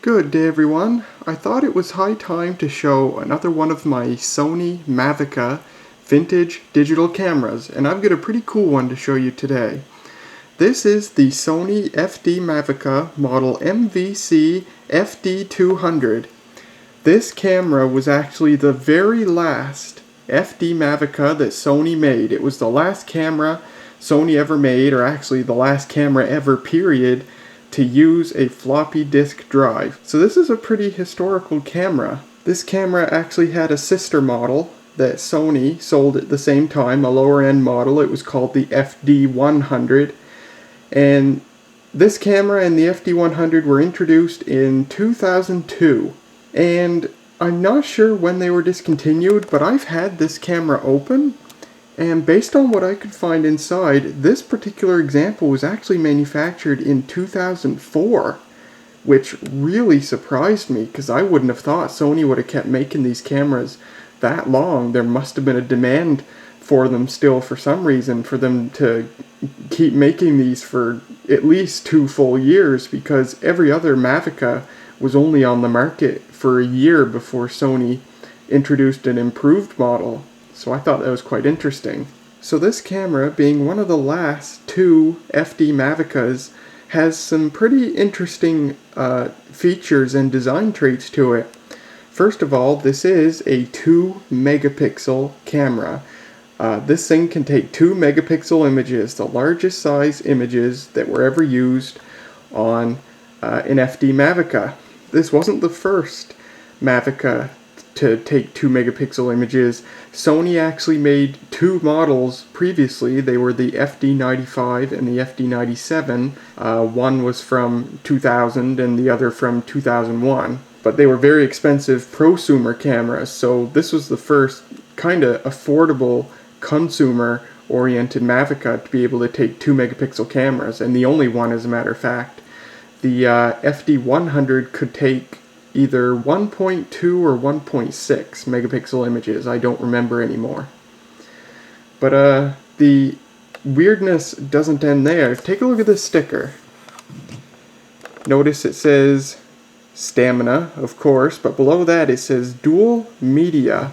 Good day everyone. I thought it was high time to show another one of my Sony Mavica vintage digital cameras, and I've got a pretty cool one to show you today. This is the Sony FD Mavica model MVC-FD200. This camera was actually the very last FD Mavica that Sony made. It was the last camera Sony ever made, or actually the last camera ever, period, to use a floppy disk drive. So this is a pretty historical camera. This camera actually had a sister model that Sony sold at the same time, a lower end model. It was called the FD100. And this camera and the FD100 were introduced in 2002. And I'm not sure when they were discontinued, but I've had this camera open, and based on what I could find inside, this particular example was actually manufactured in 2004, which really surprised me because I wouldn't have thought Sony would have kept making these cameras that long. There must have been a demand for them still for some reason, for them to keep making these for at least 2 full years, because every other Mavica was only on the market for a year before Sony introduced an improved model. So I thought that was quite interesting. So this camera, being one of the last 2 FD Mavicas, has some pretty interesting features and design traits to it. First of all, this is a 2 megapixel camera. This thing can take 2 megapixel images, the largest size images that were ever used on an FD Mavica. This wasn't the first Mavica to take 2 megapixel images. Sony actually made 2 models previously. They were the FD95 and the FD97. One was from 2000 and the other from 2001. But they were very expensive prosumer cameras, so this was the first kind of affordable consumer-oriented Mavica to be able to take 2 megapixel cameras, and the only one, as a matter of fact. The FD100 could take either 1.2 or 1.6 megapixel images. I don't remember anymore. But the weirdness doesn't end there. Take a look at this sticker. Notice it says stamina, of course, but below that it says dual media.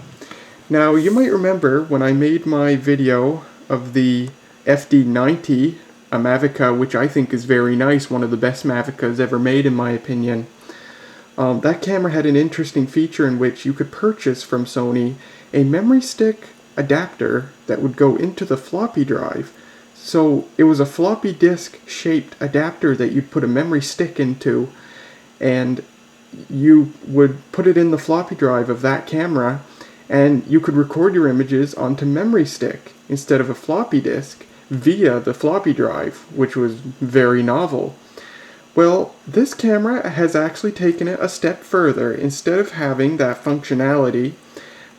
Now you might remember when I made my video of the FD90, a Mavica which I think is very nice, one of the best Mavicas ever made in my opinion. That camera had an interesting feature in which you could purchase from Sony a memory stick adapter that would go into the floppy drive. So it was a floppy disk shaped adapter that you'd put a memory stick into, and you would put it in the floppy drive of that camera, and you could record your images onto memory stick instead of a floppy disk via the floppy drive, which was very novel. Well, this camera has actually taken it a step further. Instead of having that functionality,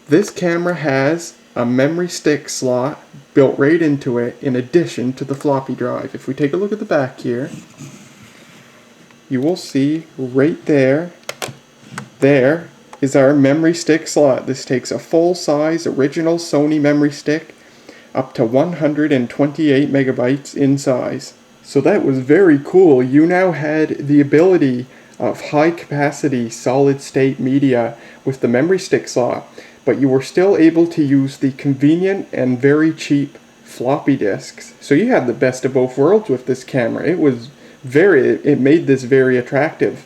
this camera has a memory stick slot built right into it in addition to the floppy drive. If we take a look at the back here, you will see right there is our memory stick slot. This takes a full-size original Sony memory stick up to 128 megabytes in size. So that was very cool. You now had the ability of high-capacity solid-state media with the memory stick slot, but you were still able to use the convenient and very cheap floppy disks. So you had the best of both worlds with this camera. It made this very attractive.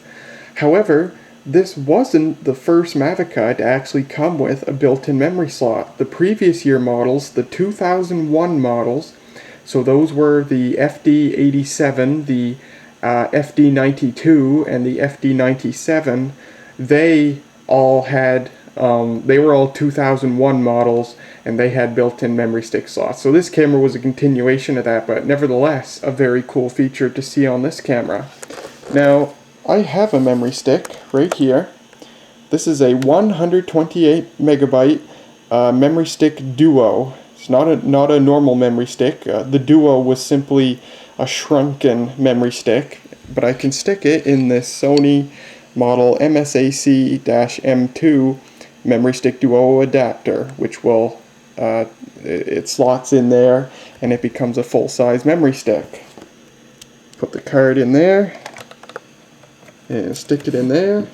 However, this wasn't the first Mavica to actually come with a built-in memory slot. The previous year models, the 2001 models, so those were the FD87, the FD92, and the FD97. They all had, they were all 2001 models, and they had built-in memory stick slots. So this camera was a continuation of that, but nevertheless, a very cool feature to see on this camera. Now, I have a memory stick right here. This is a 128 megabyte memory stick Duo. It's not a normal memory stick. The Duo was simply a shrunken memory stick, but I can stick it in this Sony model MSAC-M2 memory stick Duo adapter, which will it slots in there and it becomes a full-size memory stick. Put the card in there. and stick it in there,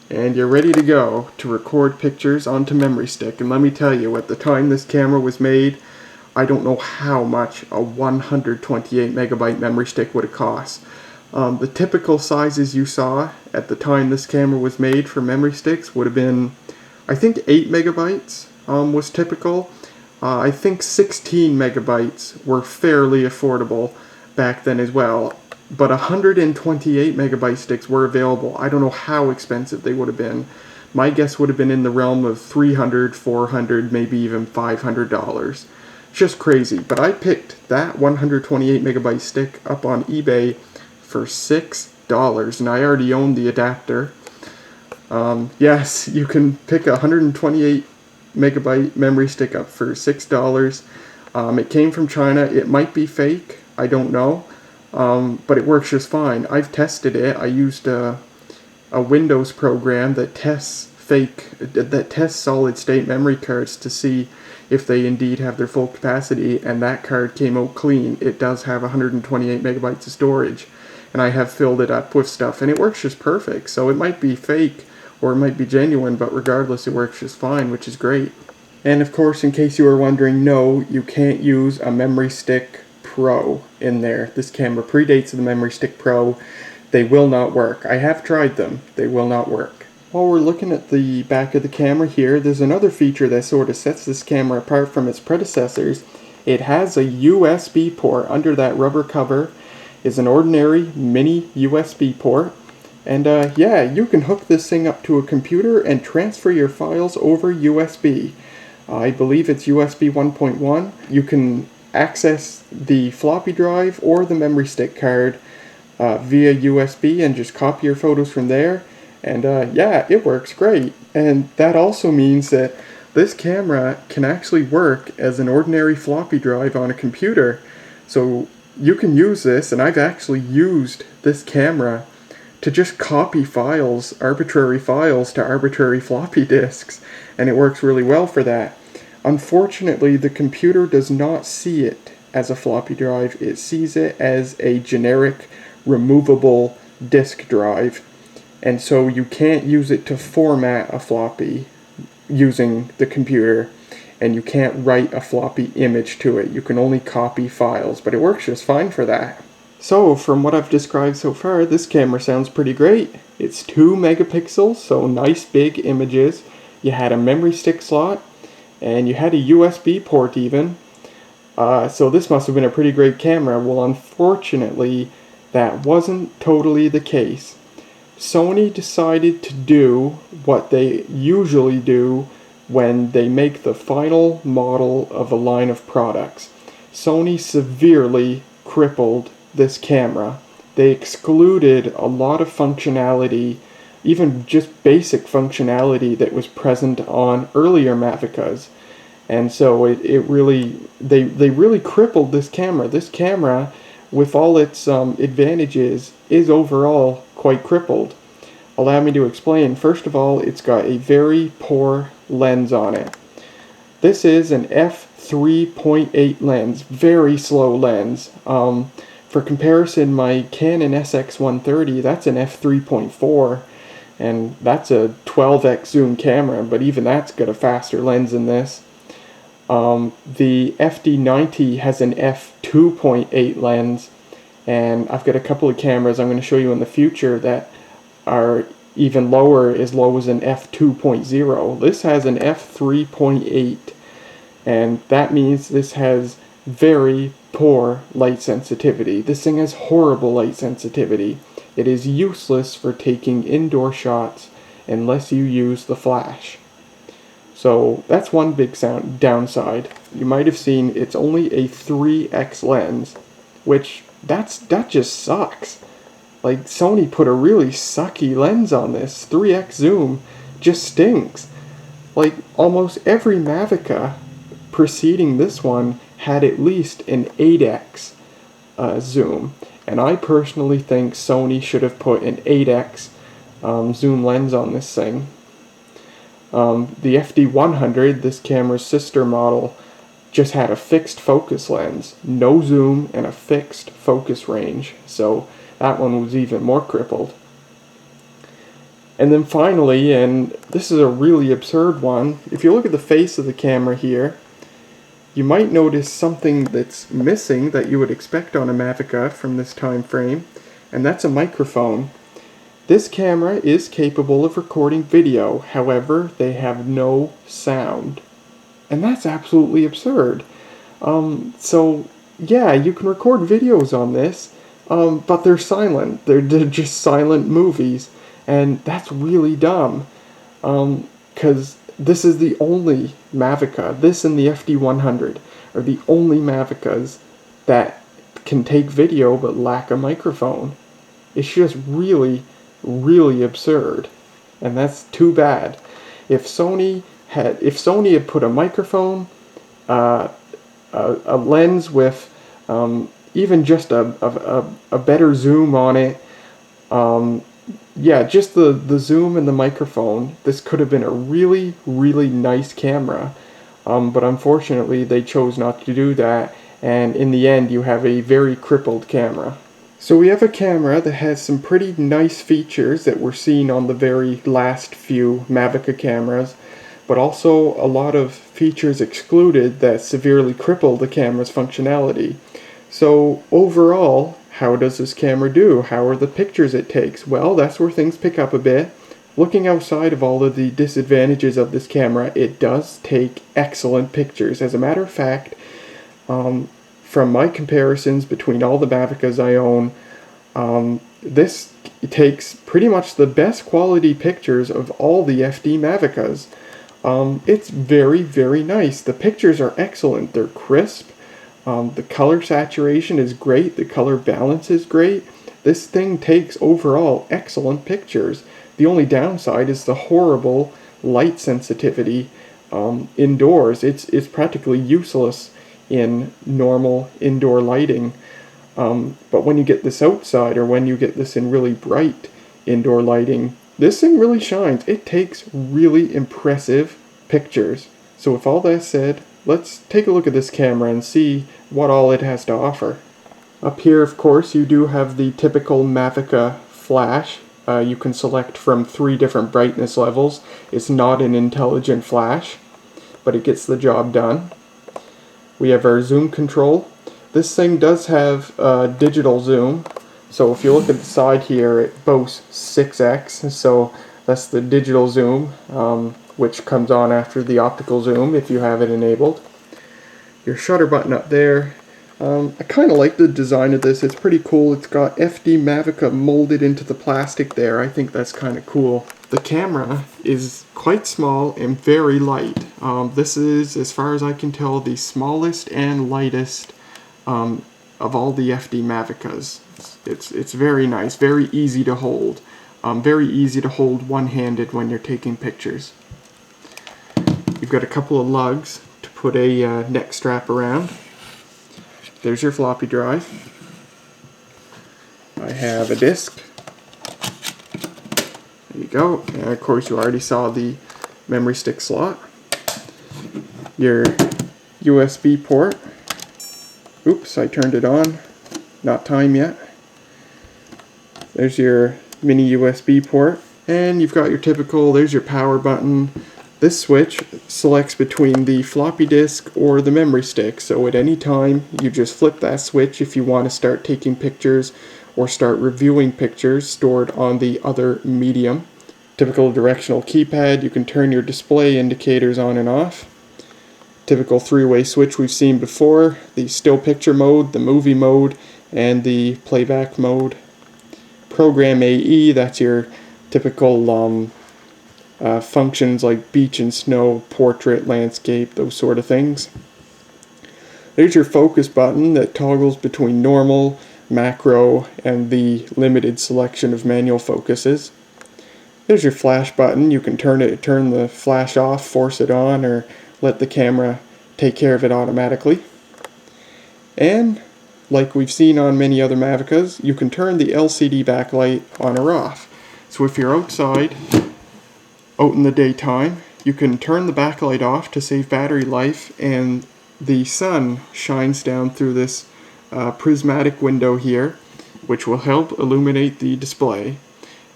and you're ready to go to record pictures onto memory stick. And let me tell you, at the time this camera was made, I don't know how much a 128 megabyte memory stick would have cost. The typical sizes you saw at the time this camera was made for memory sticks would have been, I think 8 megabytes was typical. I think 16 megabytes were fairly affordable back then as well. But 128 megabyte sticks were available. I don't know how expensive they would have been. My guess would have been in the realm of $300, $400, maybe even $500. Just crazy. But I picked that 128 megabyte stick up on eBay for $6, and I already own the adapter. Yes, you can pick a 128 megabyte memory stick up for $6. It came from China. It might be fake. I don't know. But it works just fine. I've tested it. I used a Windows program that tests solid state memory cards to see if they indeed have their full capacity, and that card came out clean. It does have 128 megabytes of storage, and I have filled it up with stuff, and it works just perfect. So it might be fake or it might be genuine, but regardless, it works just fine, which is great. And of course, in case you were wondering, no, you can't use a Memory Stick Pro in there. This camera predates the Memory Stick Pro. They will not work. I have tried them. They will not work. While we're looking at the back of the camera here, there's another feature that sort of sets this camera apart from its predecessors. It has a USB port. Under that rubber cover is an ordinary mini USB port. And yeah, you can hook this thing up to a computer and transfer your files over USB. I believe it's USB 1.1. You can access the floppy drive or the memory stick card via USB and just copy your photos from there. And yeah, it works great. And that also means that this camera can actually work as an ordinary floppy drive on a computer. So you can use this, and I've actually used this camera to just copy files, arbitrary files, to arbitrary floppy disks, and it works really well for that. Unfortunately, the computer does not see it as a floppy drive. It sees it as a generic removable disk drive. And so you can't use it to format a floppy using the computer, and you can't write a floppy image to it. You can only copy files, but it works just fine for that. So from what I've described so far, this camera sounds pretty great. It's 2 megapixels, so nice big images. You had a memory stick slot, and you had a USB port even. So this must have been a pretty great camera. Well, unfortunately, that wasn't totally the case. Sony decided to do what they usually do when they make the final model of a line of products. Sony severely crippled this camera. They excluded a lot of functionality, even just basic functionality that was present on earlier Mavicas. And so they really crippled this camera. This camera, with all its advantages, is overall quite crippled. Allow me to explain. First of all, it's got a very poor lens on it. This is an f3.8 lens, very slow lens. For comparison, my Canon SX130, that's an f3.4, and that's a 12x zoom camera, but even that's got a faster lens than this. The FD90 has an f2.8 lens, and I've got a couple of cameras I'm going to show you in the future that are even lower, as low as an f2.0. This has an f3.8, and that means this has very poor light sensitivity. This thing has horrible light sensitivity. It is useless for taking indoor shots unless you use the flash. So that's one big downside. You might have seen it's only a 3x lens, which that just sucks. Like, Sony put a really sucky lens on this. 3x zoom just stinks. Like, almost every Mavica preceding this one had at least an 8x zoom. And I personally think Sony should have put an 8x zoom lens on this thing. The FD100, this camera's sister model, just had a fixed focus lens, no zoom, and a fixed focus range. So that one was even more crippled. And then finally, and this is a really absurd one, if you look at the face of the camera here, you might notice something that's missing that you would expect on a Mavica from this time frame, and that's a microphone. This camera is capable of recording video, however, they have no sound. And that's absolutely absurd. So, yeah, you can record videos on this, but they're silent. They're just silent movies, and that's really dumb. Because this is the only Mavica, this and the FD100 are the only Mavicas that can take video but lack a microphone. It's just really, really absurd, and that's too bad. If Sony had put a microphone, a lens with even just a better zoom on it, yeah, just the zoom and the microphone, this could have been a really, really nice camera. But unfortunately, they chose not to do that, and in the end, you have a very crippled camera. So we have a camera that has some pretty nice features that were seen on the very last few Mavica cameras, but also a lot of features excluded that severely cripple the camera's functionality. So overall, how does this camera do? How are the pictures it takes? Well, that's where things pick up a bit. Looking outside of all of the disadvantages of this camera, it does take excellent pictures. As a matter of fact, from my comparisons between all the Mavicas I own, this takes pretty much the best quality pictures of all the FD Mavicas. It's very, very nice. The pictures are excellent. They're crisp. The color saturation is great. The color balance is great. This thing takes overall excellent pictures. The only downside is the horrible light sensitivity indoors. It's practically useless in normal indoor lighting. But when you get this outside, or when you get this in really bright indoor lighting, this thing really shines. It takes really impressive pictures. So with all that said, let's take a look at this camera and see what all it has to offer. Up here, of course, you do have the typical Mavica flash. You can select from 3 different brightness levels. It's not an intelligent flash, but it gets the job done. We have our zoom control. This thing does have digital zoom, so if you look at the side here, it boasts 6x, so that's the digital zoom, which comes on after the optical zoom if you have it enabled. Your shutter button up there. I kind of like the design of this. It's pretty cool. It's got FD Mavica molded into the plastic there. I think that's kind of cool. The camera is quite small and very light. This is, as far as I can tell, the smallest and lightest of all the FD Mavicas. It's very nice, very easy to hold. Very easy to hold one-handed when you're taking pictures. You've got a couple of lugs to put a neck strap around. There's your floppy drive. I have a disc. There you go. And of course you already saw the memory stick slot. Your USB port. Oops, I turned it on. Not time yet. There's your mini USB port. And you've got your typical, there's your power button. This switch selects between the floppy disk or the memory stick, so at any time you just flip that switch if you want to start taking pictures or start reviewing pictures stored on the other medium. Typical directional keypad, you can turn your display indicators on and off. Typical 3-way switch we've seen before, the still picture mode, the movie mode, and the playback mode. Program AE, that's your typical functions like beach and snow, portrait, landscape, those sort of things. There's your focus button that toggles between normal, macro, and the limited selection of manual focuses. There's your flash button. You can turn the flash off, force it on, or let the camera take care of it automatically. And like we've seen on many other Mavicas, you can turn the LCD backlight on or off. So if you're outside, out in the daytime, you can turn the backlight off to save battery life, and the sun shines down through this prismatic window here, which will help illuminate the display.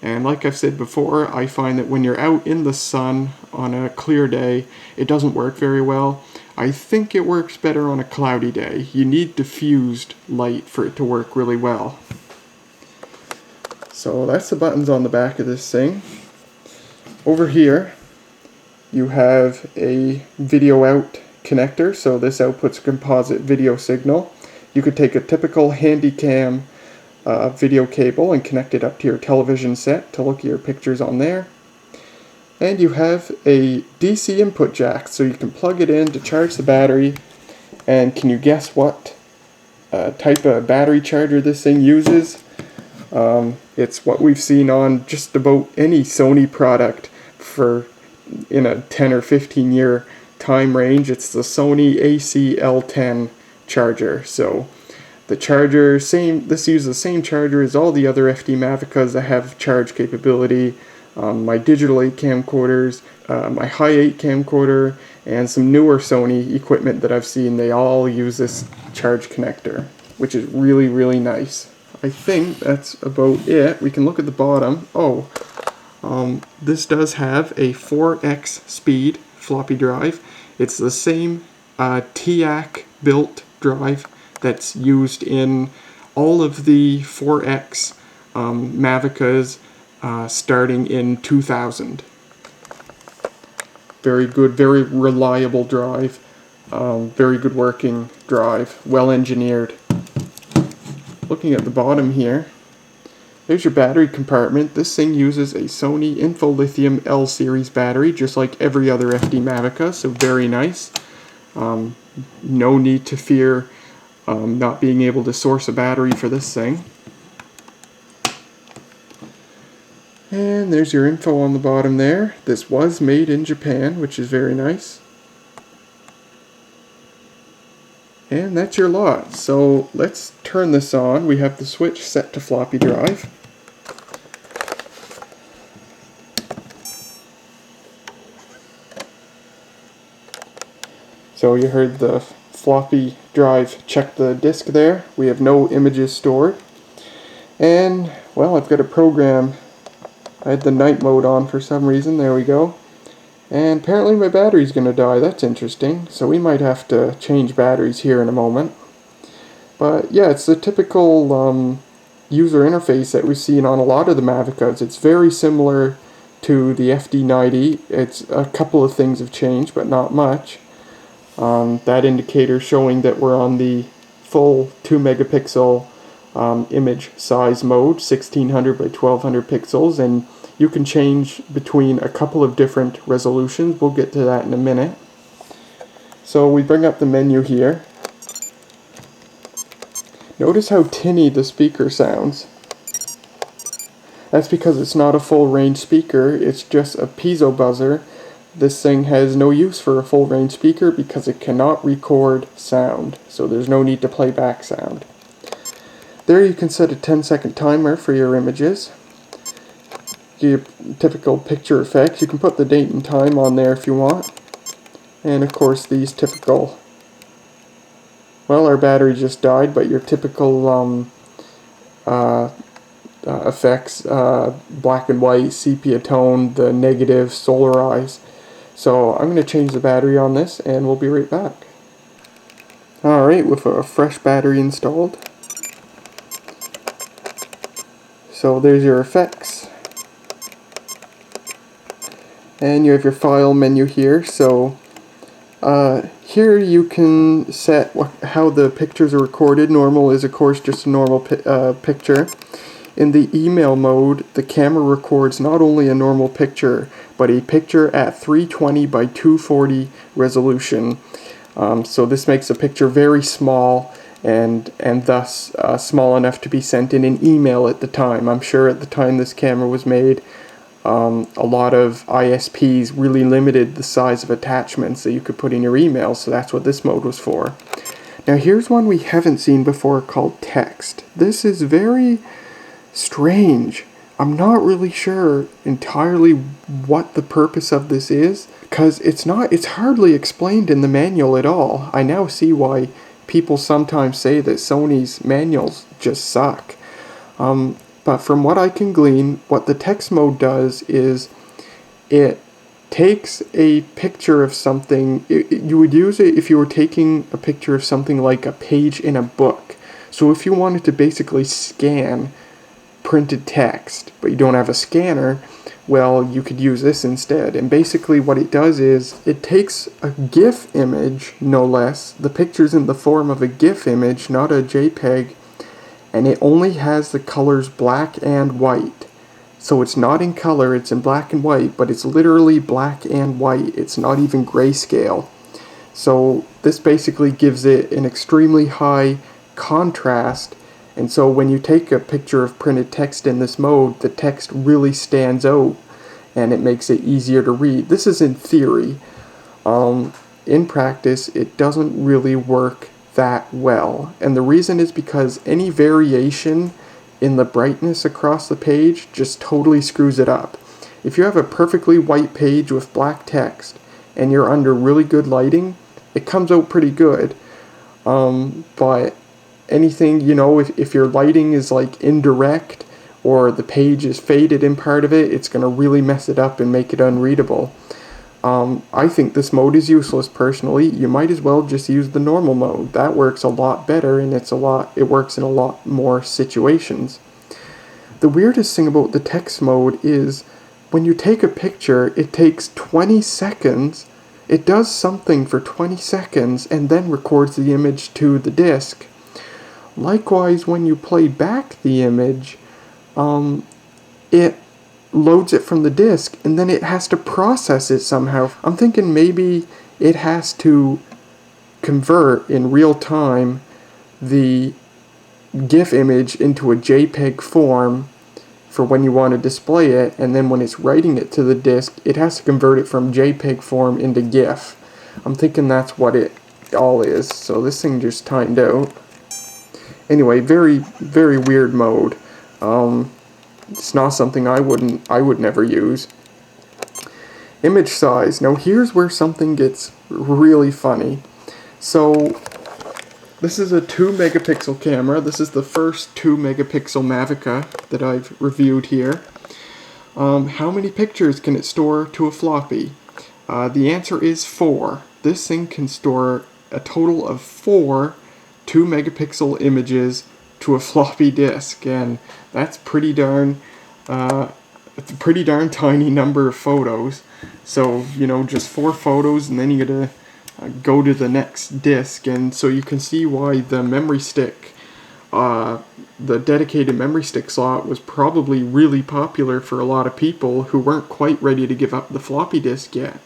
And like I've said before, I find that when you're out in the sun on a clear day, it doesn't work very well. I think it works better on a cloudy day. You need diffused light for it to work really well. So that's the buttons on the back of this thing. Over here, you have a video out connector, so this outputs a composite video signal. You could take a typical Handycam video cable and connect it up to your television set to look at your pictures on there. And you have a DC input jack, so you can plug it in to charge the battery. And can you guess what type of battery charger this thing uses? It's what we've seen on just about any Sony product in a 10 or 15 year time range. It's the Sony AC-L10 charger. So the charger, this uses the same charger as all the other FD Mavicas that have charge capability. My digital 8 camcorders, my high 8 camcorder, and some newer Sony equipment that I've seen, they all use this charge connector, which is really, really nice. I think that's about it. We can look at the bottom. This does have a 4x speed floppy drive. It's the same TIAC built drive that's used in all of the 4X Mavicas starting in 2000. Very good, very reliable drive, very good working drive, well engineered. Looking at the bottom here, there's your battery compartment. This thing uses a Sony InfoLithium L series battery, just like every other FD Mavica, so very nice. No need to fear not being able to source a battery for this thing. And there's your info on the bottom there. This was made in Japan, which is very nice. And that's your lot. So let's turn this on. We have the switch set to floppy drive. So you heard the floppy drive check the disk there. We have no images stored. And, well, I've got a program. I had the night mode on for some reason. There we go. And apparently my battery's going to die. That's interesting. So we might have to change batteries here in a moment. But yeah, it's the typical user interface that we've seen on a lot of the Mavicas. It's very similar to the FD90. It's a couple of things have changed, but not much. That indicator showing that we're on the full 2 megapixel image size mode, 1600 by 1200 pixels, and you can change between a couple of different resolutions. We'll get to that in a minute. So we bring up the menu here. Notice how tinny the speaker sounds. That's because it's not a full range speaker, it's just a piezo buzzer. This thing has no use for a full range speaker because it cannot record sound, so there's no need to play back sound. There you can set a 10-second timer for your images. Your typical picture effects. You can put the date and time on there if you want. And of course these typical, well, our battery just died, but your typical effects, black and white, sepia tone, the negative, solarize. So I'm going to change the battery on this and we'll be right back. Alright, with a fresh battery installed. So there's your effects. And you have your file menu here. So here you can set how the pictures are recorded. Normal is of course just a normal picture. In the email mode, the camera records not only a normal picture, but a picture at 320 by 240 resolution. So this makes a picture very small and thus small enough to be sent in an email at the time. I'm sure at the time this camera was made, a lot of ISPs really limited the size of attachments that you could put in your email, so that's what this mode was for. Now here's one we haven't seen before called text. This is very strange. I'm not really sure entirely what the purpose of this is, because it's hardly explained in the manual at all. I now see why people sometimes say that Sony's manuals just suck. But from what I can glean, what the text mode does is it takes a picture of something. You would use it if you were taking a picture of something like a page in a book. So if you wanted to basically scan printed text, but you don't have a scanner, well, you could use this instead. And basically what it does is it takes a GIF image, no less. The picture's in the form of a GIF image, not a JPEG, and it only has the colors black and white. So it's not in color, it's in black and white, but it's literally black and white. It's not even grayscale. So this basically gives it an extremely high contrast, and so when you take a picture of printed text in this mode, the text really stands out and it makes it easier to read. This is in theory. In practice, it doesn't really work that well, and the reason is because any variation in the brightness across the page just totally screws it up. If you have a perfectly white page with black text and you're under really good lighting, it comes out pretty good. But anything, if your lighting is like indirect or the page is faded in part of it, it's going to really mess it up and make it unreadable. I think this mode is useless personally. You might as well just use the normal mode. That works a lot better, and it works in a lot more situations. The weirdest thing about the text mode is when you take a picture, it takes 20 seconds. It does something for 20 seconds and then records the image to the disk. Likewise, when you play back the image, it loads it from the disk, and then it has to process it somehow. I'm thinking maybe it has to convert in real time the GIF image into a JPEG form for when you want to display it, and then when it's writing it to the disk, it has to convert it from JPEG form into GIF. I'm thinking that's what it all is, so this thing just timed out. Anyway, very, very weird mode. It's not something I would never use. Image size. Now here's where something gets really funny. So this is a 2 megapixel camera. This is the first 2 megapixel Mavica that I've reviewed here. How many pictures can it store to a floppy? The answer is 4. This thing can store a total of 4 2 megapixel images to a floppy disk, and that's pretty darn it's a pretty darn tiny number of photos. So just 4 photos, and then you gotta go to the next disk. And so you can see why the memory stick, the dedicated memory stick slot, was probably really popular for a lot of people who weren't quite ready to give up the floppy disk yet,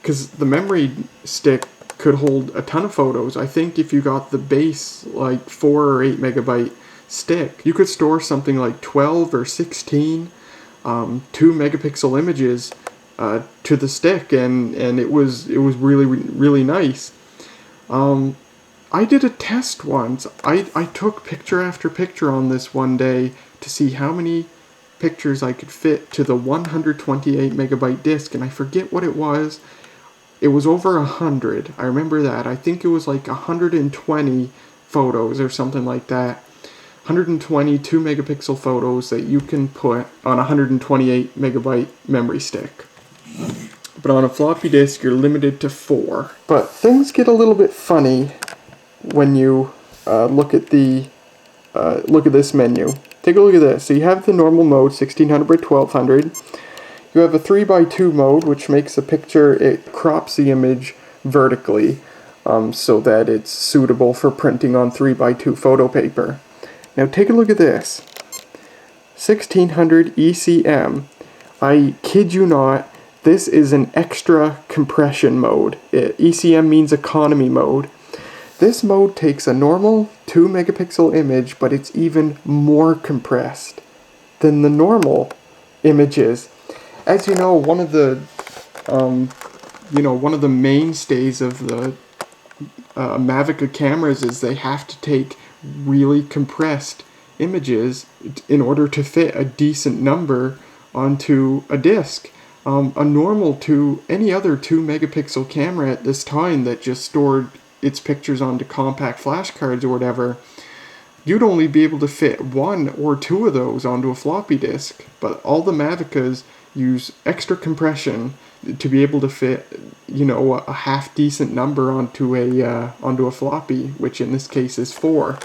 because the memory stick could hold a ton of photos. I think if you got the base like 4 or 8 megabyte stick, you could store something like 12 or 16 2 megapixel images to the stick, and it was really, really nice. I did a test once. I took picture after picture on this one day to see how many pictures I could fit to the 128 megabyte disk, and I forget what it was. It was over 100. I remember that. I think it was like 120 photos or something like that. 120 2 megapixel photos that you can put on a 128 megabyte memory stick. But on a floppy disk, you're limited to 4. But things get a little bit funny when you look at this menu. Take a look at this. So you have the normal mode, 1600 by 1200. You have a 3x2 mode, which makes a picture, it crops the image vertically so that it's suitable for printing on 3x2 photo paper. Now take a look at this. 1600 ECM. I kid you not, this is an extra compression mode. ECM means economy mode. This mode takes a normal 2 megapixel image, but it's even more compressed than the normal images. As you know, one of the mainstays of the Mavica cameras is they have to take really compressed images in order to fit a decent number onto a disk. A normal any other 2 megapixel camera at this time that just stored its pictures onto compact flash cards or whatever, you'd only be able to fit 1 or 2 of those onto a floppy disk, but all the Mavicas use extra compression to be able to fit, you know, a half decent number onto a floppy, which in this case is 4.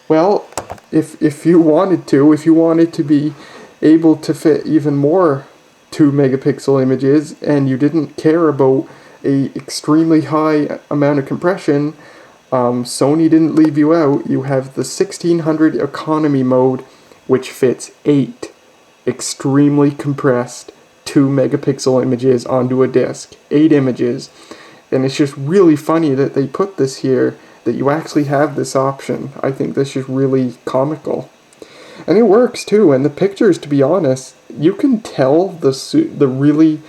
Well, if you wanted to be able to fit even more 2 megapixel images, and you didn't care about a extremely high amount of compression, Sony didn't leave you out. You have the 1600 economy mode, which fits 8 extremely compressed 2 megapixel images onto a disk. 8 images. And it's just really funny that they put this here, that you actually have this option. I think this is really comical. And it works too, and the pictures, to be honest, you can tell the really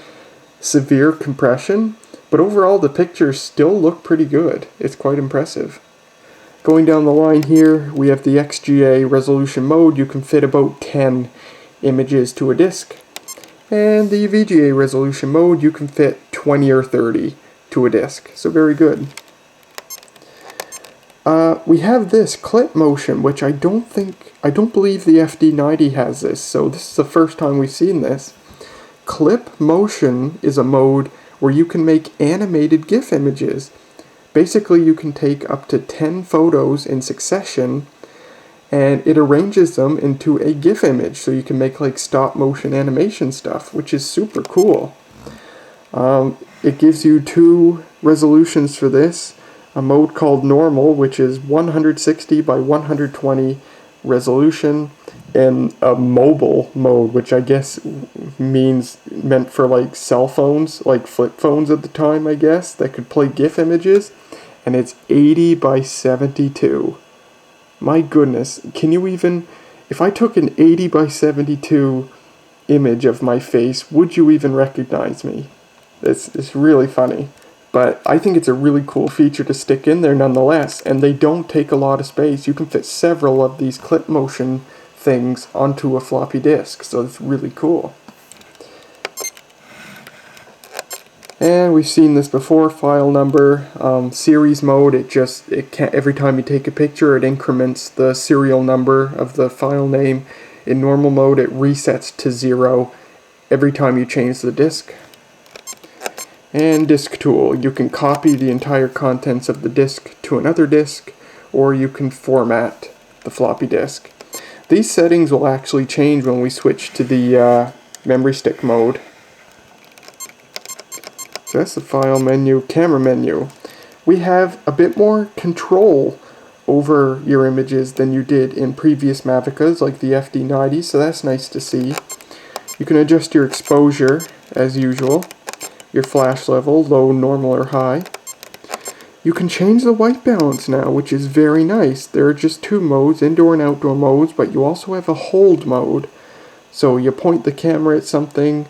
severe compression, but overall the pictures still look pretty good. It's quite impressive. Going down the line here, we have the XGA resolution mode. You can fit about 10 images to a disk. And the VGA resolution mode, you can fit 20 or 30 to a disk. So very good. We have this clip motion, which I don't believe the FD90 has this, so this is the first time we've seen this. Clip motion is a mode where you can make animated GIF images. Basically, you can take up to 10 photos in succession, and it arranges them into a GIF image, so you can make like stop motion animation stuff, which is super cool. It gives you 2 resolutions for this. A mode called normal, which is 160 by 120 resolution, and a mobile mode, which I guess meant for like cell phones, like flip phones at the time, I guess, that could play GIF images, and it's 80 by 72. My goodness, can you even, if I took an 80 by 72 image of my face, would you even recognize me? It's really funny. But I think it's a really cool feature to stick in there nonetheless, and they don't take a lot of space. You can fit several of these clip motion things onto a floppy disk, so it's really cool. And we've seen this before, file number, series mode, it can't, every time you take a picture it increments the serial number of the file name. In normal mode it resets to 0 every time you change the disk. And disk tool, you can copy the entire contents of the disk to another disk, or you can format the floppy disk. These settings will actually change when we switch to the memory stick mode. So that's the file menu, camera menu. We have a bit more control over your images than you did in previous Mavicas, like the FD90, so that's nice to see. You can adjust your exposure, as usual. Your flash level, low, normal, or high. You can change the white balance now, which is very nice. There are just 2 modes, indoor and outdoor modes, but you also have a hold mode. So you point the camera at something,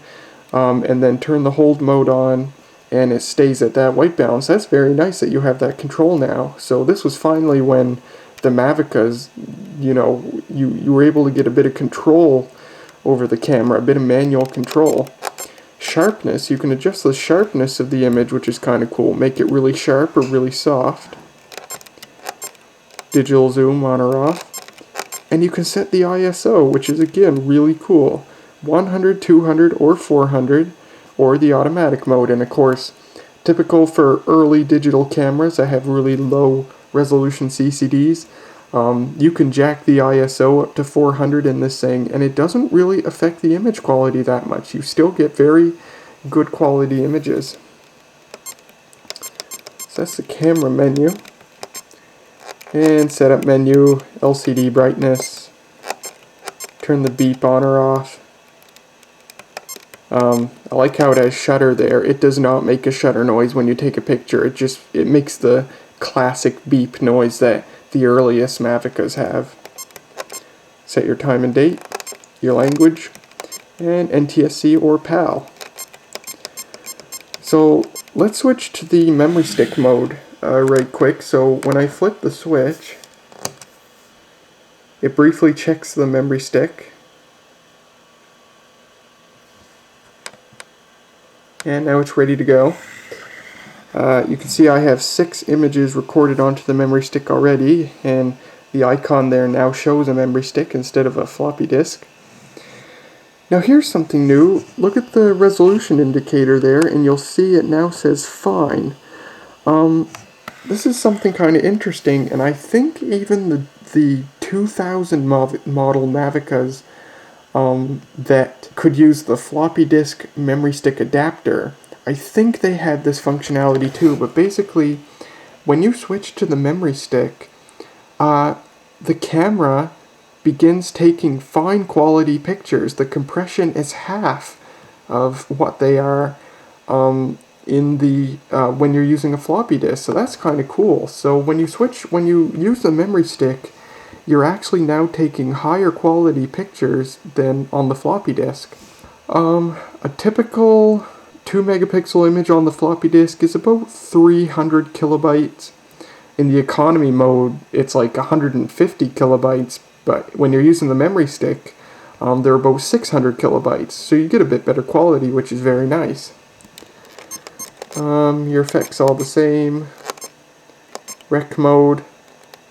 and then turn the hold mode on, and it stays at that white balance. That's very nice that you have that control now. So this was finally when the Mavicas, you know, you were able to get a bit of control over the camera, a bit of manual control. Sharpness, you can adjust the sharpness of the image, which is kind of cool. Make it really sharp or really soft. Digital zoom on or off. And you can set the ISO, which is again really cool. 100, 200, or 400, or the automatic mode. And of course, typical for early digital cameras that have really low resolution CCDs, you can jack the ISO up to 400 in this thing, and it doesn't really affect the image quality that much. You still get very good quality images. So that's the camera menu. And setup menu, LCD brightness, turn the beep on or off. I like how it has shutter there. It does not make a shutter noise when you take a picture. It makes the classic beep noise that the earliest Mavicas have. Set your time and date, your language, and NTSC or PAL. So let's switch to the memory stick mode right quick. So when I flip the switch, it briefly checks the memory stick. And now it's ready to go. You can see I have 6 images recorded onto the memory stick already, and the icon there now shows a memory stick instead of a floppy disk. Now here's something new. Look at the resolution indicator there, and you'll see it now says fine. This is something kind of interesting, and I think even the 2000 model Mavicas that could use the floppy disk memory stick adapter, I think they had this functionality too. But basically, when you switch to the memory stick, the camera begins taking fine quality pictures. The compression is half of what they are in the when you're using a floppy disk. So that's kind of cool. So when you use the memory stick, you're actually now taking higher quality pictures than on the floppy disk. A typical 2 megapixel image on the floppy disk is about 300 kilobytes. In the economy mode, it's like 150 kilobytes, but when you're using the memory stick, they're about 600 kilobytes, so you get a bit better quality, which is very nice. Your effects all the same. Rec mode.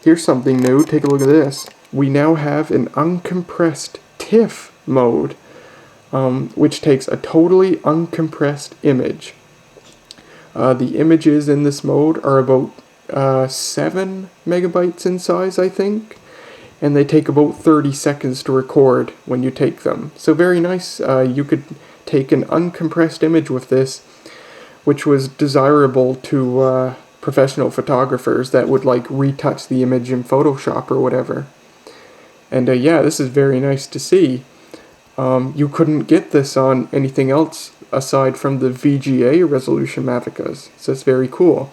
Here's something new, take a look at this. We now have an uncompressed TIFF mode, which takes a totally uncompressed image. The images in this mode are about 7 megabytes in size, I think, and they take about 30 seconds to record when you take them. So very nice. You could take an uncompressed image with this, which was desirable to professional photographers that would like retouch the image in Photoshop or whatever. And yeah, this is very nice to see. You couldn't get this on anything else aside from the VGA resolution Mavicas, so it's very cool.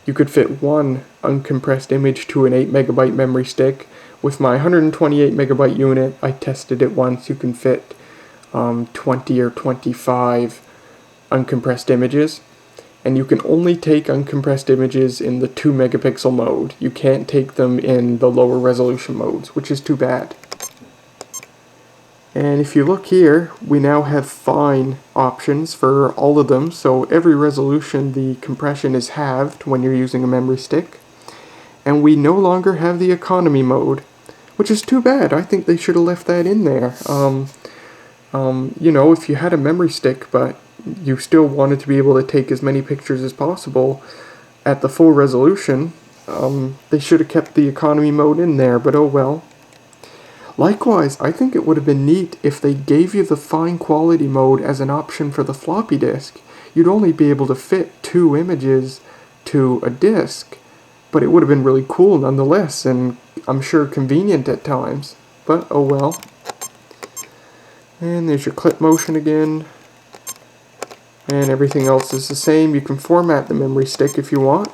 You could fit one uncompressed image to an 8 megabyte memory stick. With my 128 megabyte unit, I tested it once, you can fit 20 or 25 uncompressed images. And you can only take uncompressed images in the 2 megapixel mode. You can't take them in the lower resolution modes, which is too bad. And if you look here, we now have fine options for all of them. So every resolution, the compression is halved when you're using a memory stick. And we no longer have the economy mode, which is too bad. I think they should have left that in there. You know, if you had a memory stick, but you still wanted to be able to take as many pictures as possible at the full resolution, they should have kept the economy mode in there, but oh well. Likewise, I think it would have been neat if they gave you the fine quality mode as an option for the floppy disk. You'd only be able to fit 2 images to a disk, but it would have been really cool nonetheless, and I'm sure convenient at times, but oh well. And there's your clip motion again. And everything else is the same. You can format the memory stick if you want.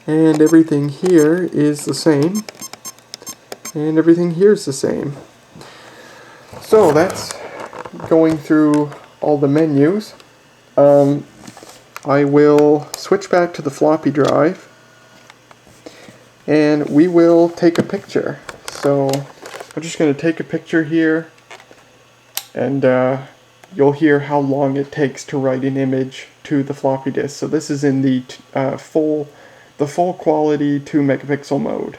And everything here is the same. And everything here is the same. So that's going through all the menus. I will switch back to the floppy drive. And we will take a picture. So I'm just going to take a picture here. And you'll hear how long it takes to write an image to the floppy disk. So this is in the full quality 2 megapixel mode.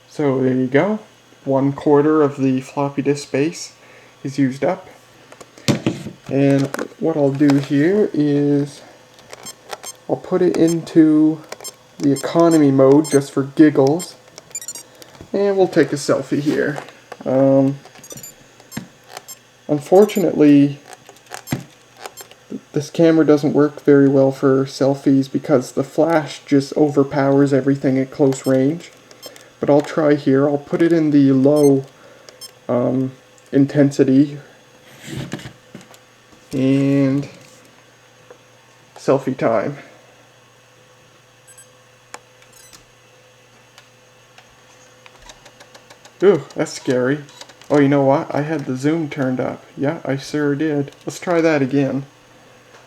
So there you go. 1/4 of the floppy disk space is used up. And what I'll do here is I'll put it into the economy mode just for giggles, and we'll take a selfie here. Unfortunately, this camera doesn't work very well for selfies because the flash just overpowers everything at close range. But I'll try here. I'll put it in the low intensity and selfie time. Ooh, that's scary. Oh, you know what? I had the zoom turned up. Yeah, I sure did. Let's try that again.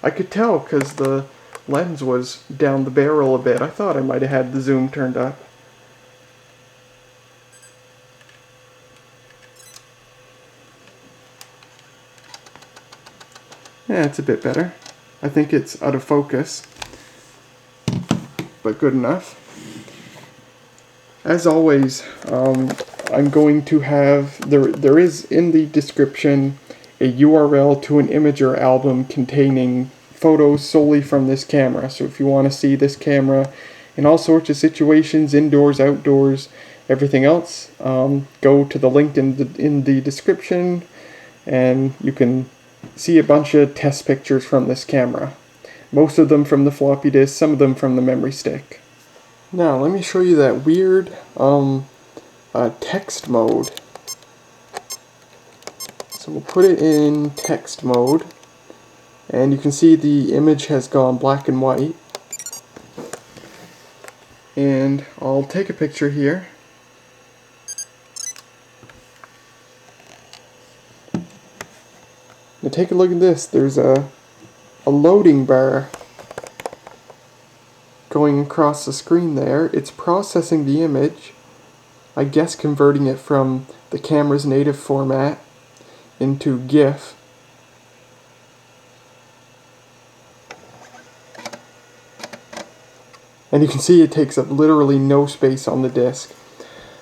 I could tell because the lens was down the barrel a bit. I thought I might have had the zoom turned up. Yeah, it's a bit better. I think it's out of focus, but good enough. As always, I'm going to have, there is in the description a URL to an Imager album containing photos solely from this camera. So if you want to see this camera in all sorts of situations, indoors, outdoors, everything else, go to the link in the description and you can see a bunch of test pictures from this camera. Most of them from the floppy disk, some of them from the memory stick. Now let me show you that weird text mode. So we'll put it in text mode, and you can see the image has gone black and white. And I'll take a picture here. Now take a look at this. There's a loading bar going across the screen there. It's processing the image, I guess converting it from the camera's native format into GIF. And you can see it takes up literally no space on the disk.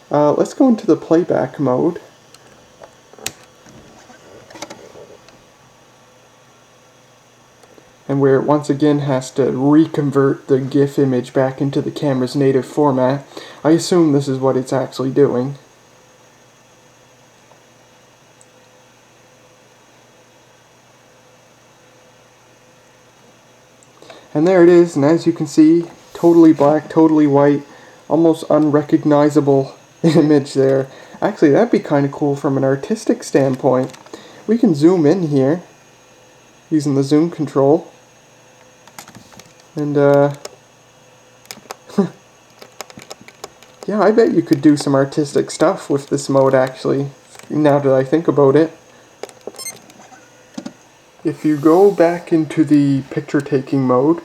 Let's go into the playback mode. And where it once again has to reconvert the GIF image back into the camera's native format. I assume this is what it's actually doing. And there it is, and as you can see, totally black, totally white, almost unrecognizable image there. Actually, that'd be kind of cool from an artistic standpoint. We can zoom in here using the zoom control. And yeah, I bet you could do some artistic stuff with this mode actually, now that I think about it. If you go back into the picture taking mode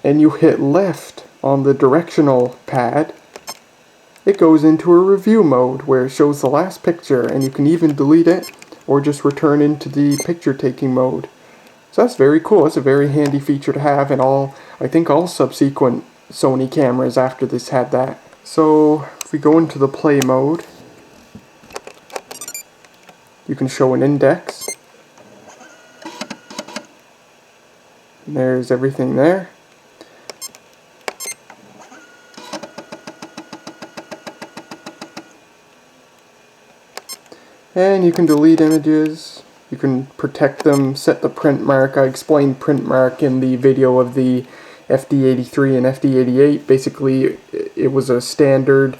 and you hit left on the directional pad, it goes into a review mode where it shows the last picture, and you can even delete it or just return into the picture taking mode. So that's very cool. It's a very handy feature to have, and I think all subsequent Sony cameras after this had that. So if we go into the play mode, you can show an index. And there's everything there. And you can delete images. You can protect them, set the print mark. I explained print mark in the video of the FD83 and FD88. Basically, it was a standard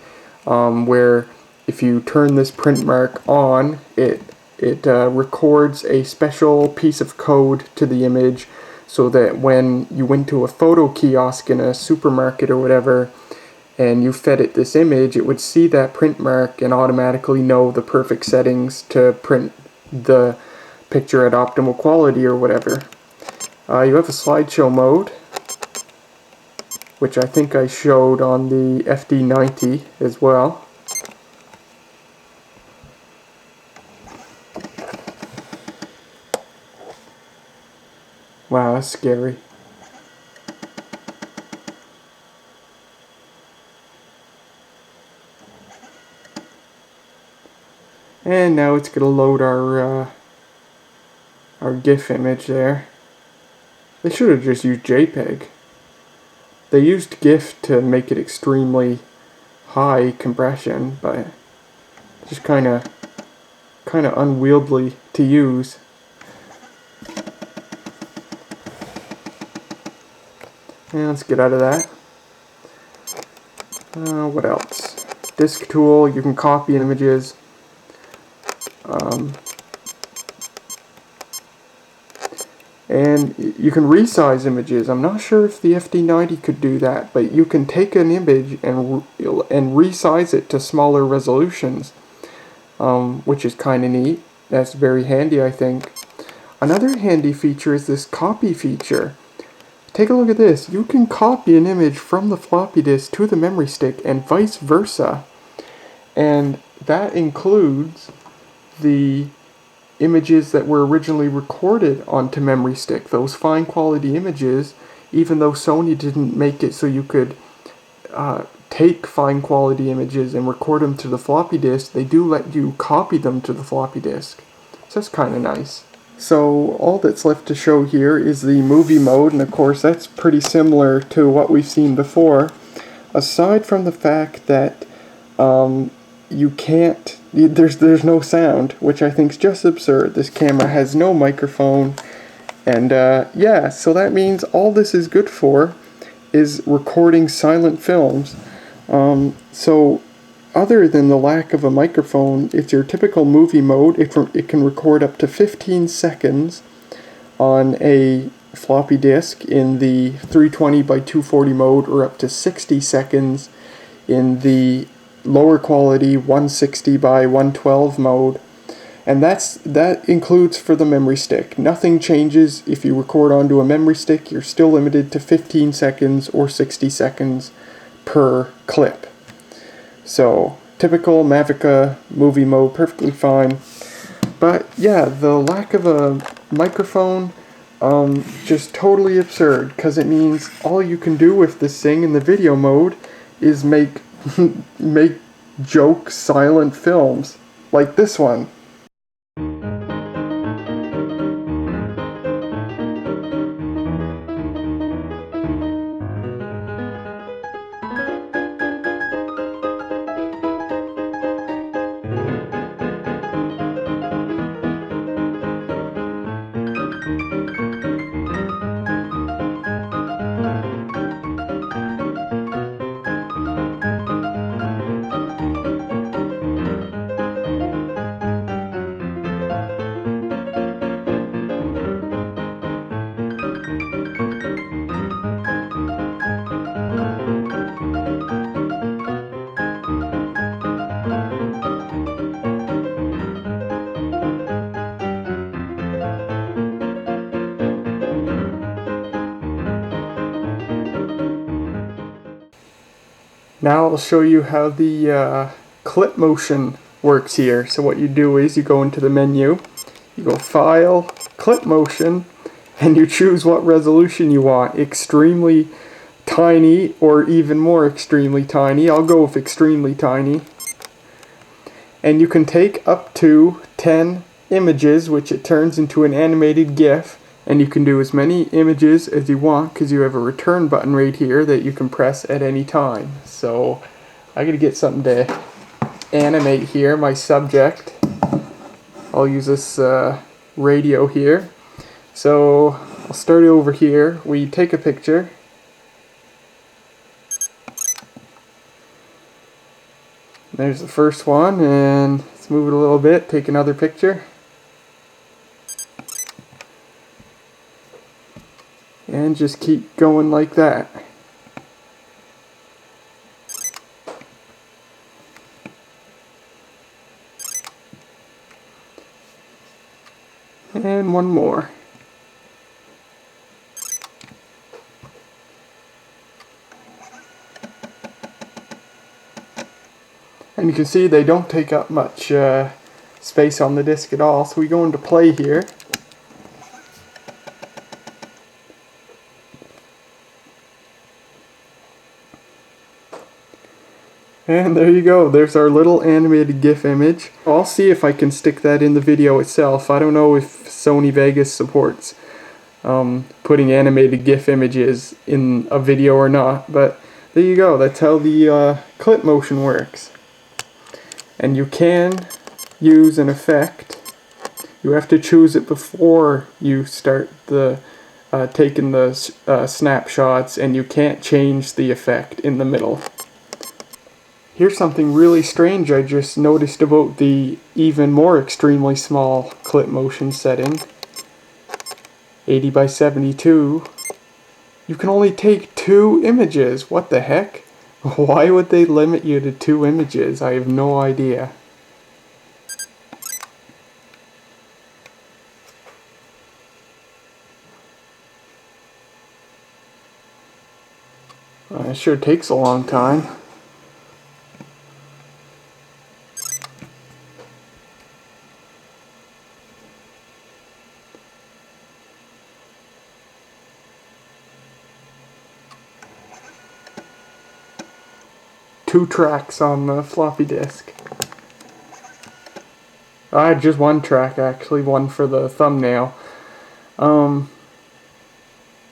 where if you turn this print mark on, it records a special piece of code to the image so that when you went to a photo kiosk in a supermarket or whatever, and you fed it this image, it would see that print mark and automatically know the perfect settings to print the picture at optimal quality or whatever. You have a slideshow mode, which I think I showed on the FD90 as well. Wow, that's scary. And now it's going to load our GIF image there. They should have just used JPEG. They used GIF to make it extremely high compression, but just kind of unwieldy to use. And let's get out of that. What else? Disk tool, you can copy images. And you can resize images. I'm not sure if the FD90 could do that, but you can take an image and resize it to smaller resolutions, which is kind of neat. That's very handy, I think. Another handy feature is this copy feature. Take a look at this. You can copy an image from the floppy disk to the memory stick and vice versa. And that includes the images that were originally recorded onto memory stick, those fine quality images, even though Sony didn't make it so you could take fine quality images and record them to the floppy disk, they do let you copy them to the floppy disk. So that's kind of nice. So all that's left to show here is the movie mode, and of course that's pretty similar to what we've seen before, aside from the fact that you can't, there's no sound, which I think is just absurd. This camera has no microphone, and yeah, so that means all this is good for is recording silent films. So other than the lack of a microphone, it's your typical movie mode. It can record up to 15 seconds on a floppy disk in the 320 by 240 mode, or up to 60 seconds in the lower quality 160 by 112 mode. And that includes for the memory stick. Nothing changes. If you record onto a memory stick, you're still limited to 15 seconds or 60 seconds per clip. So, typical Mavica movie mode, perfectly fine. But yeah, the lack of a microphone, just totally absurd, because it means all you can do with this thing in the video mode is make joke silent films, like this one. Now I'll show you how the clip motion works here. So what you do is you go into the menu, you go File, Clip Motion, and you choose what resolution you want. Extremely tiny or even more extremely tiny. I'll go with extremely tiny. And you can take up to 10 images, which it turns into an animated GIF. And you can do as many images as you want, because you have a return button right here that you can press at any time. So I gotta get something to animate here, my subject. I'll use this radio here. So I'll start over here. We take a picture. There's the first one, and let's move it a little bit, take another picture. And just keep going like that. And one more. And you can see they don't take up much space on the disc at all. So we go into play here. And there you go, there's our little animated GIF image. I'll see if I can stick that in the video itself. I don't know if Sony Vegas supports putting animated GIF images in a video or not, but there you go, that's how the clip motion works. And you can use an effect. You have to choose it before you start the taking the snapshots, and you can't change the effect in the middle. Here's something really strange I just noticed about the even more extremely small clip motion setting. 80 by 72. You can only take 2 images. What the heck? Why would they limit you to 2 images? I have no idea. It sure takes a long time. 2 tracks on the floppy disk. I had just 1 track actually, one for the thumbnail.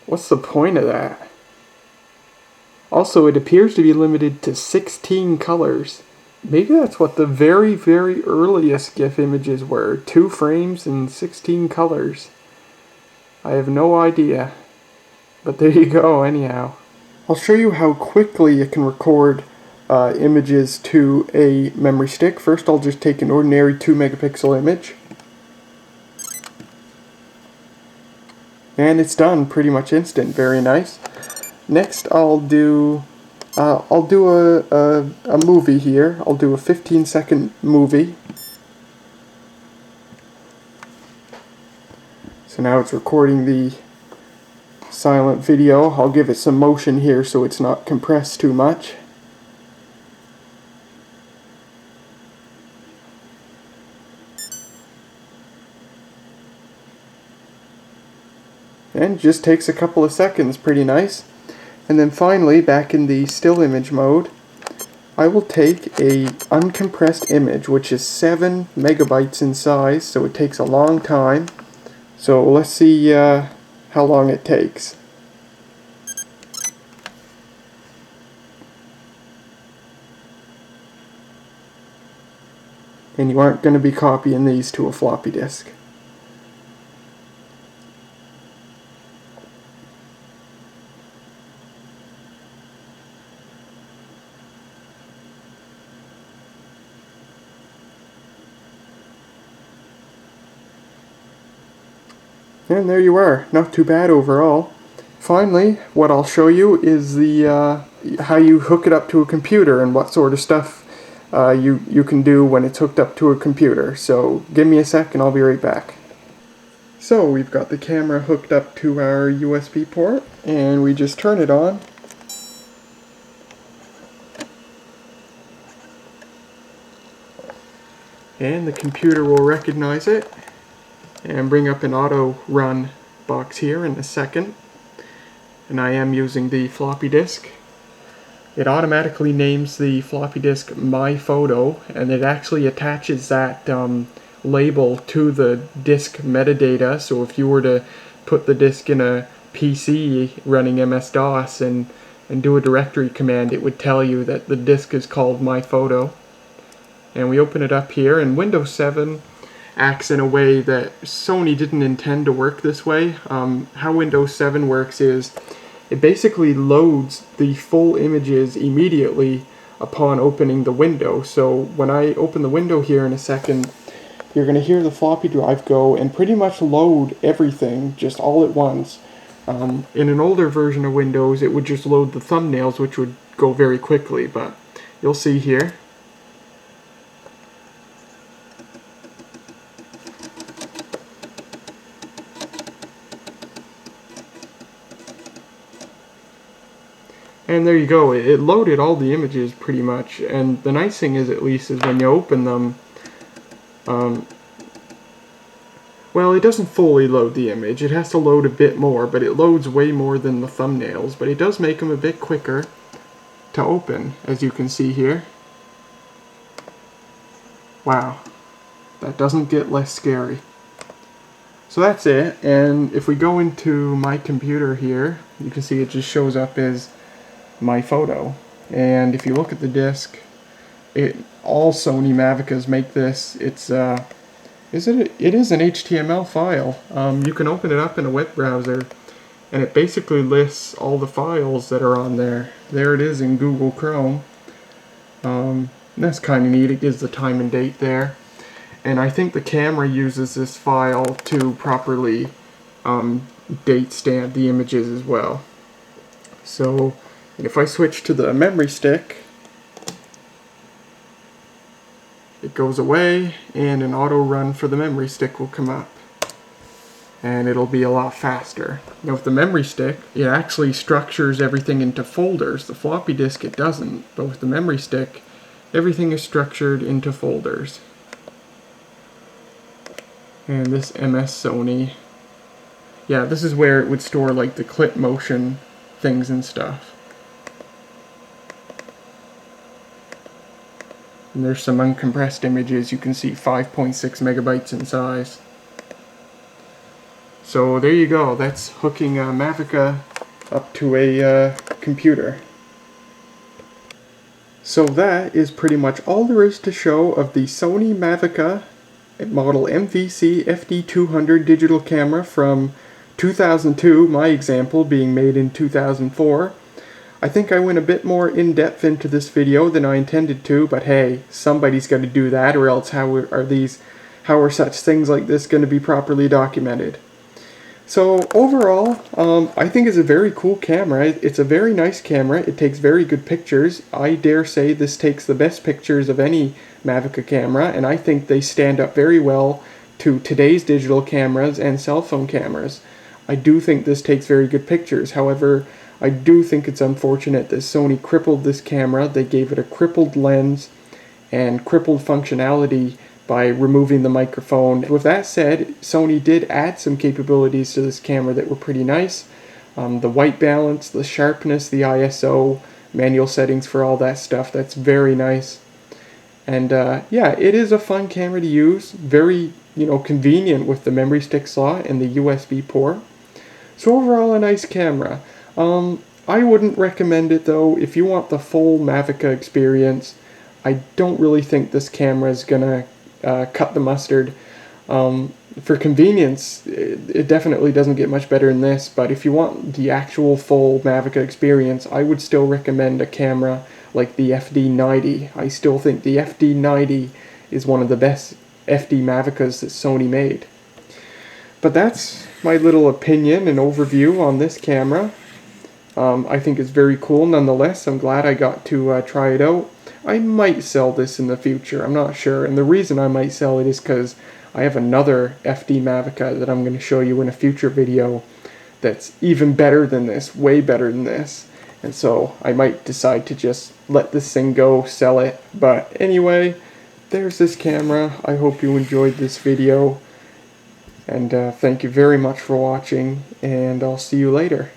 What's the point of that? Also, it appears to be limited to 16 colors. Maybe that's what the very, very earliest GIF images were. 2 frames and 16 colors. I have no idea. But there you go, anyhow. I'll show you how quickly you can record images to a memory stick. First, I'll just take an ordinary 2 megapixel image. And it's done pretty much instant. Very nice. Next, I'll do a movie here. I'll do a 15-second movie. So now it's recording the silent video. I'll give it some motion here so it's not compressed too much. And just takes a couple of seconds, pretty nice. And then finally, back in the still image mode, I will take a uncompressed image, which is 7 megabytes in size, so it takes a long time. So let's see how long it takes. And you aren't going to be copying these to a floppy disk. And there you are, not too bad overall. Finally, what I'll show you is the how you hook it up to a computer and what sort of stuff you can do when it's hooked up to a computer. So give me a sec and I'll be right back. So we've got the camera hooked up to our USB port and we just turn it on. And the computer will recognize it and bring up an Autorun box here in a second. And I am using the floppy disk. It automatically names the floppy disk My Photo, and it actually attaches that label to the disk metadata. So if you were to put the disk in a PC running MS-DOS and do a directory command, it would tell you that the disk is called My Photo. And we open it up here, and Windows 7 acts in a way that Sony didn't intend to work this way. How Windows 7 works is it basically loads the full images immediately upon opening the window. So when I open the window here in a second, you're going to hear the floppy drive go and pretty much load everything just all at once. In an older version of Windows, it would just load the thumbnails, which would go very quickly, but you'll see here. And there you go, it loaded all the images pretty much, and the nice thing is, at least, is when you open them, well, it doesn't fully load the image, it has to load a bit more, but it loads way more than the thumbnails, but it does make them a bit quicker to open, as you can see here. Wow, that doesn't get less scary. So that's it, and if we go into my computer here, you can see it just shows up as My Photo. And if you look at the disk, all Sony Mavicas make this. It is an HTML file. You can open it up in a web browser, and it basically lists all the files that are on there. There it is in Google Chrome. That's kind of neat. It gives the time and date there. And I think the camera uses this file to properly date stamp the images as well. So if I switch to the memory stick, it goes away and an auto run for the memory stick will come up. And it'll be a lot faster. Now with the memory stick, it actually structures everything into folders. The floppy disk, it doesn't. But with the memory stick, everything is structured into folders. And this MS Sony, yeah, this is where it would store like the clip motion things and stuff. And there's some uncompressed images. You can see 5.6 megabytes in size. So there you go. That's hooking a Mavica up to a computer. So that is pretty much all there is to show of the Sony Mavica model MVC-FD200 digital camera from 2002, my example being made in 2004. I think I went a bit more in-depth into this video than I intended to, but hey, somebody's got to do that, or else how are such things like this going to be properly documented? So overall, I think it's a very cool camera. It's a very nice camera. It takes very good pictures. I dare say this takes the best pictures of any Mavica camera, and I think they stand up very well to today's digital cameras and cell phone cameras. I do think this takes very good pictures. However, I do think it's unfortunate that Sony crippled this camera. They gave it a crippled lens and crippled functionality by removing the microphone. With that said, Sony did add some capabilities to this camera that were pretty nice. The white balance, the sharpness, the ISO, manual settings for all that stuff, that's very nice. And yeah, it is a fun camera to use, very convenient with the memory stick slot and the USB port. So overall a nice camera. I wouldn't recommend it though. If you want the full Mavica experience, I don't really think this camera is gonna cut the mustard. For convenience, it definitely doesn't get much better than this, but if you want the actual full Mavica experience, I would still recommend a camera like the FD90. I still think the FD90 is one of the best FD Mavicas that Sony made. But that's my little opinion and overview on this camera. I think it's very cool nonetheless. I'm glad I got to try it out. I might sell this in the future, I'm not sure, and the reason I might sell it is because I have another FD Mavica that I'm going to show you in a future video that's even better than this, way better than this, and so I might decide to just let this thing go, sell it. But anyway, there's this camera. I hope you enjoyed this video, and thank you very much for watching, and I'll see you later.